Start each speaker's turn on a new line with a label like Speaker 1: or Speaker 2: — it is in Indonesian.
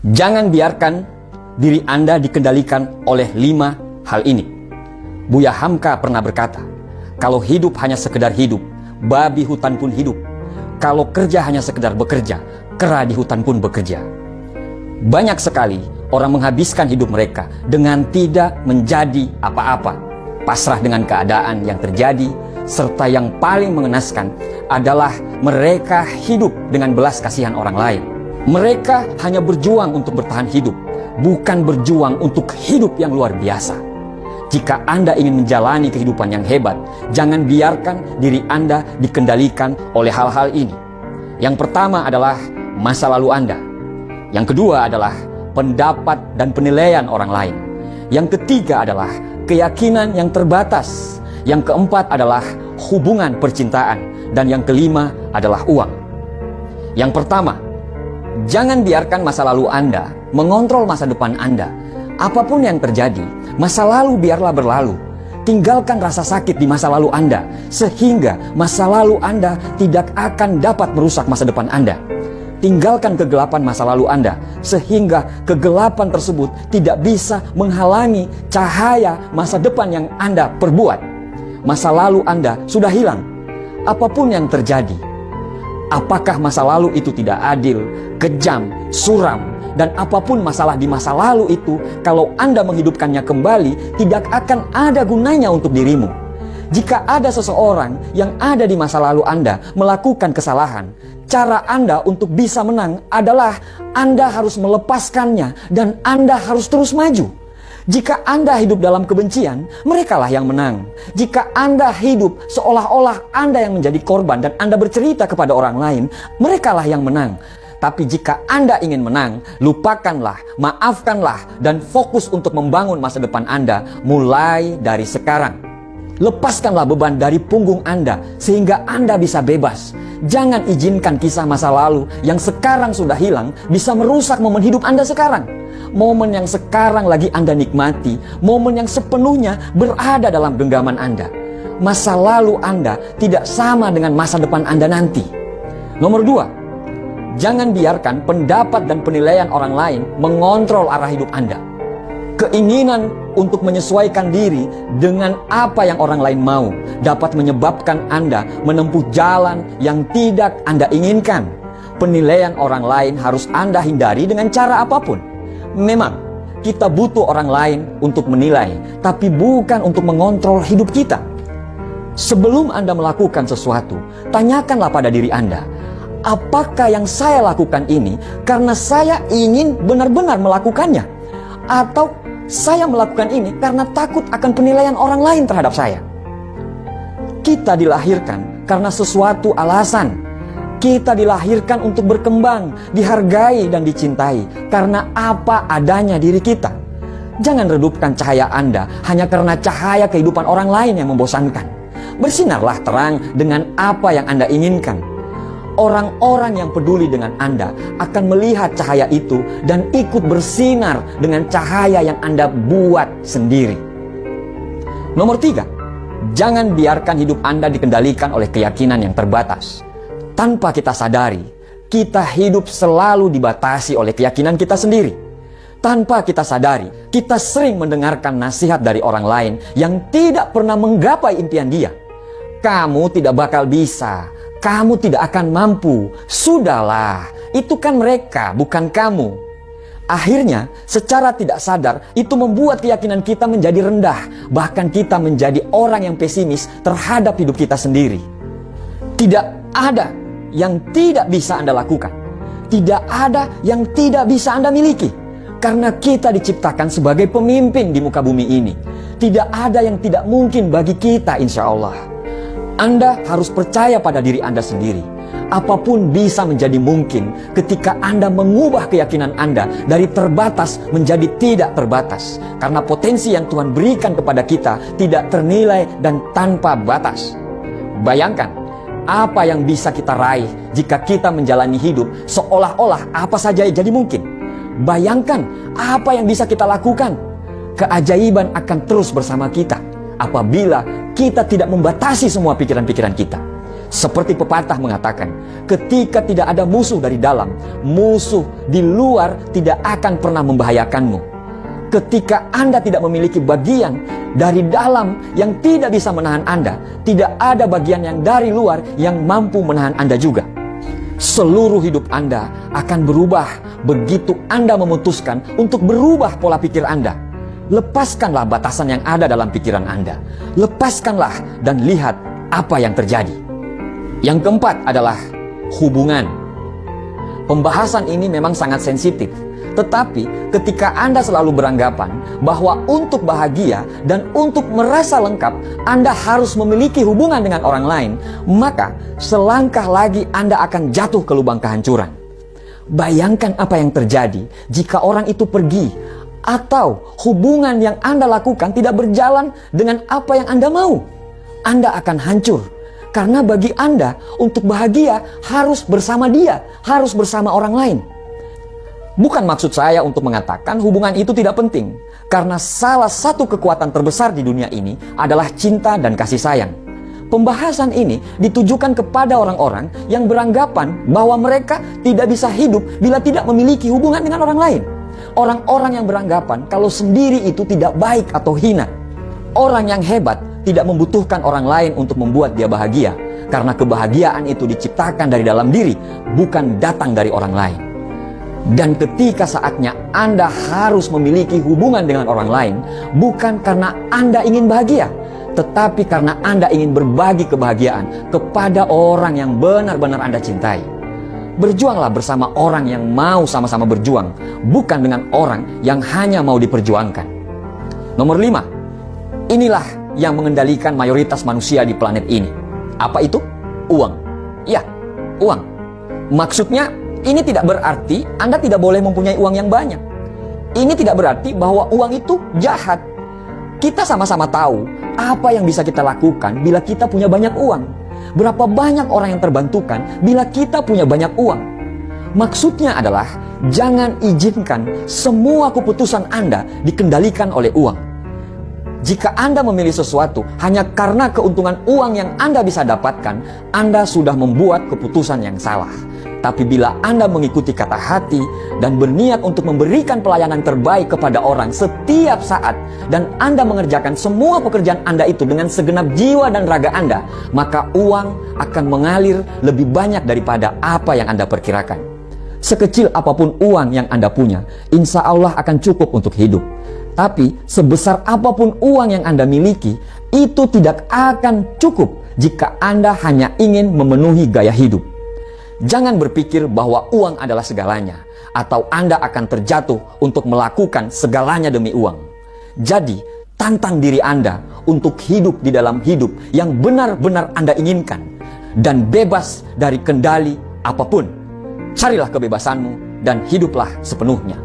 Speaker 1: Jangan biarkan diri Anda dikendalikan oleh 5 hal ini. Buya Hamka pernah berkata, kalau hidup hanya sekedar hidup, babi hutan pun hidup. Kalau kerja hanya sekedar bekerja, kera di hutan pun bekerja. Banyak sekali orang menghabiskan hidup mereka dengan tidak menjadi apa-apa, pasrah dengan keadaan yang terjadi, serta yang paling mengenaskan adalah mereka hidup dengan belas kasihan orang lain. Mereka hanya berjuang untuk bertahan hidup, bukan berjuang untuk hidup yang luar biasa. Jika Anda ingin menjalani kehidupan yang hebat, jangan biarkan diri Anda dikendalikan oleh hal-hal ini. Yang pertama adalah masa lalu Anda. Yang kedua adalah pendapat dan penilaian orang lain. Yang ketiga adalah keyakinan yang terbatas. Yang keempat adalah hubungan percintaan. Dan yang kelima adalah uang. Yang pertama, jangan biarkan masa lalu Anda mengontrol masa depan Anda. Apapun yang terjadi, masa lalu biarlah berlalu. Tinggalkan rasa sakit di masa lalu Anda, sehingga masa lalu Anda tidak akan dapat merusak masa depan Anda. Tinggalkan kegelapan masa lalu Anda, sehingga kegelapan tersebut tidak bisa menghalangi cahaya masa depan yang Anda perbuat. Masa lalu Anda sudah hilang. Apapun yang terjadi, apakah masa lalu itu tidak adil, kejam, suram, dan apapun masalah di masa lalu itu, kalau Anda menghidupkannya kembali, tidak akan ada gunanya untuk dirimu. Jika ada seseorang yang ada di masa lalu Anda melakukan kesalahan, cara Anda untuk bisa menang adalah Anda harus melepaskannya dan Anda harus terus maju. Jika Anda hidup dalam kebencian, merekalah yang menang. Jika Anda hidup seolah-olah Anda yang menjadi korban dan Anda bercerita kepada orang lain, merekalah yang menang. Tapi jika Anda ingin menang, lupakanlah, maafkanlah, dan fokus untuk membangun masa depan Anda mulai dari sekarang. Lepaskanlah beban dari punggung Anda sehingga Anda bisa bebas. Jangan izinkan kisah masa lalu yang sekarang sudah hilang bisa merusak momen hidup Anda sekarang. Momen yang sekarang lagi Anda nikmati, momen yang sepenuhnya berada dalam genggaman Anda. Masa lalu Anda tidak sama dengan masa depan Anda nanti. Nomor 2, jangan biarkan pendapat dan penilaian orang lain mengontrol arah hidup Anda. Keinginan untuk menyesuaikan diri dengan apa yang orang lain mau dapat menyebabkan Anda menempuh jalan yang tidak Anda inginkan. Penilaian orang lain harus Anda hindari dengan cara apapun. Memang, kita butuh orang lain untuk menilai, tapi bukan untuk mengontrol hidup kita. Sebelum Anda melakukan sesuatu, tanyakanlah pada diri Anda, apakah yang saya lakukan ini karena saya ingin benar-benar melakukannya? Atau saya melakukan ini karena takut akan penilaian orang lain terhadap saya? Kita dilahirkan karena sesuatu alasan. Kita dilahirkan untuk berkembang, dihargai dan dicintai karena apa adanya diri kita. Jangan redupkan cahaya Anda hanya karena cahaya kehidupan orang lain yang membosankan. Bersinarlah terang dengan apa yang Anda inginkan. Orang-orang yang peduli dengan Anda akan melihat cahaya itu dan ikut bersinar dengan cahaya yang Anda buat sendiri. Nomor 3, jangan biarkan hidup Anda dikendalikan oleh keyakinan yang terbatas. Tanpa kita sadari, kita hidup selalu dibatasi oleh keyakinan kita sendiri. Tanpa kita sadari, kita sering mendengarkan nasihat dari orang lain yang tidak pernah menggapai impian dia. Kamu tidak bakal bisa, kamu tidak akan mampu, sudahlah, itu kan mereka, bukan kamu. Akhirnya, secara tidak sadar, itu membuat keyakinan kita menjadi rendah. Bahkan kita menjadi orang yang pesimis terhadap hidup kita sendiri. Tidak ada yang tidak bisa Anda lakukan. Tidak ada yang tidak bisa Anda miliki. Karena kita diciptakan sebagai pemimpin di muka bumi ini. Tidak ada yang tidak mungkin bagi kita, insya Allah. Anda harus percaya pada diri Anda sendiri. Apapun bisa menjadi mungkin ketika Anda mengubah keyakinan Anda dari terbatas menjadi tidak terbatas. Karena potensi yang Tuhan berikan kepada kita tidak ternilai dan tanpa batas. Bayangkan apa yang bisa kita raih jika kita menjalani hidup seolah-olah apa saja jadi mungkin. Bayangkan apa yang bisa kita lakukan. Keajaiban akan terus bersama kita apabila kita tidak membatasi semua pikiran-pikiran kita. Seperti pepatah mengatakan, ketika tidak ada musuh dari dalam, musuh di luar tidak akan pernah membahayakanmu. Ketika Anda tidak memiliki bagian dari dalam yang tidak bisa menahan Anda, tidak ada bagian yang dari luar yang mampu menahan Anda juga. Seluruh hidup Anda akan berubah begitu Anda memutuskan untuk berubah pola pikir Anda. Lepaskanlah batasan yang ada dalam pikiran Anda. Lepaskanlah dan lihat apa yang terjadi. Yang keempat adalah hubungan. Pembahasan ini memang sangat sensitif. Tetapi ketika Anda selalu beranggapan bahwa untuk bahagia dan untuk merasa lengkap Anda harus memiliki hubungan dengan orang lain, maka selangkah lagi Anda akan jatuh ke lubang kehancuran. Bayangkan apa yang terjadi jika orang itu pergi atau hubungan yang Anda lakukan tidak berjalan dengan apa yang Anda mau. Anda akan hancur. Karena bagi Anda untuk bahagia harus bersama dia, harus bersama orang lain. Bukan maksud saya untuk mengatakan hubungan itu tidak penting, karena salah satu kekuatan terbesar di dunia ini adalah cinta dan kasih sayang. Pembahasan ini ditujukan kepada orang-orang yang beranggapan bahwa mereka tidak bisa hidup bila tidak memiliki hubungan dengan orang lain. Orang-orang yang beranggapan kalau sendiri itu tidak baik atau hina. Orang yang hebat tidak membutuhkan orang lain untuk membuat dia bahagia, karena kebahagiaan itu diciptakan dari dalam diri, bukan datang dari orang lain. Dan ketika saatnya Anda harus memiliki hubungan dengan orang lain, bukan karena Anda ingin bahagia, tetapi karena Anda ingin berbagi kebahagiaan kepada orang yang benar-benar Anda cintai. Berjuanglah bersama orang yang mau sama-sama berjuang, bukan dengan orang yang hanya mau diperjuangkan. Nomor 5, inilah yang mengendalikan mayoritas manusia di planet ini. Apa itu? Uang. Ya, uang. Maksudnya, ini tidak berarti Anda tidak boleh mempunyai uang yang banyak. Ini tidak berarti bahwa uang itu jahat. Kita sama-sama tahu apa yang bisa kita lakukan bila kita punya banyak uang. Berapa banyak orang yang terbantukan bila kita punya banyak uang. Maksudnya adalah jangan izinkan semua keputusan Anda dikendalikan oleh uang. Jika Anda memilih sesuatu hanya karena keuntungan uang yang Anda bisa dapatkan, Anda sudah membuat keputusan yang salah. Tapi bila Anda mengikuti kata hati dan berniat untuk memberikan pelayanan terbaik kepada orang setiap saat, dan Anda mengerjakan semua pekerjaan Anda itu dengan segenap jiwa dan raga Anda, maka uang akan mengalir lebih banyak daripada apa yang Anda perkirakan. Sekecil apapun uang yang Anda punya, insya Allah akan cukup untuk hidup. Tapi sebesar apapun uang yang Anda miliki, itu tidak akan cukup jika Anda hanya ingin memenuhi gaya hidup. Jangan berpikir bahwa uang adalah segalanya, atau Anda akan terjatuh untuk melakukan segalanya demi uang. Jadi, tantang diri Anda untuk hidup di dalam hidup yang benar-benar Anda inginkan, dan bebas dari kendali apapun. Carilah kebebasanmu dan hiduplah sepenuhnya.